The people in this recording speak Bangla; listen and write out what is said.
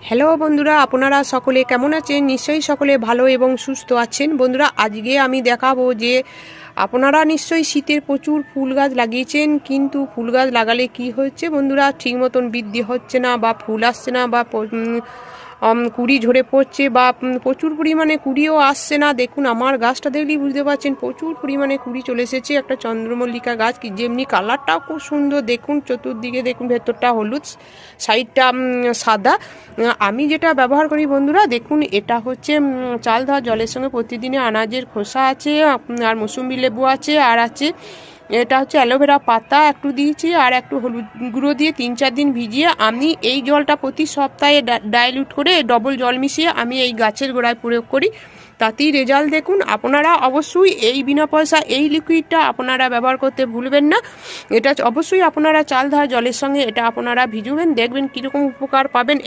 হ্যালো বন্ধুরা, আপনারা সকলে কেমন আছেন? নিশ্চয়ই সকলে ভালো এবং সুস্থ আছেন। বন্ধুরা, আজকে আমি দেখাবো যে আপনারা নিশ্চয়ই শীতের প্রচুর ফুল গাছ লাগিয়েছেন, কিন্তু ফুল গাছ লাগালে কি হচ্ছে বন্ধুরা, ঠিক মতন বৃদ্ধি হচ্ছে না বা ফুল আসছে না বা কুড়ি ঝরে পড়ছে বা প্রচুর পরিমাণে কুড়িও আসছে না। দেখুন আমার গাছটা দেখলেই বুঝতে পারছেন প্রচুর পরিমাণে কুড়ি চলে এসেছে। একটা চন্দ্রমল্লিকা গাছ, কি যেমনি কালারটাও খুব সুন্দর। দেখুন চতুর্দিকে দেখুন, ভেতরটা হলুদ, সাইডটা সাদা। আমি যেটা ব্যবহার করি বন্ধুরা, দেখুন এটা হচ্ছে চাল ধোয়া জলের সঙ্গে প্রতিদিনে আনাজের খোসা আছে, আর মৌসুম্বি লেবু আছে, আর আছে এটা হচ্ছে অ্যালোভেরা পাতা একটু দিয়েছি, আর একটু হলুদ গুঁড়ো দিয়ে 3-4 দিন ভিজিয়ে আমি এই জলটা প্রতি সপ্তাহে ডাইলিউট করে ডবল জল মিশিয়ে আমি এই গাছের গোড়ায় প্রয়োগ করি। তাতেই রেজাল্ট দেখুন। আপনারা অবশ্যই এই বিনা পয়সা এই লিকুইডটা আপনারা ব্যবহার করতে ভুলবেন না। এটা অবশ্যই আপনারা চাল ধোয়া জলের সঙ্গে এটা আপনারা ভিজুবেন, দেখবেন কীরকম উপকার পাবেন।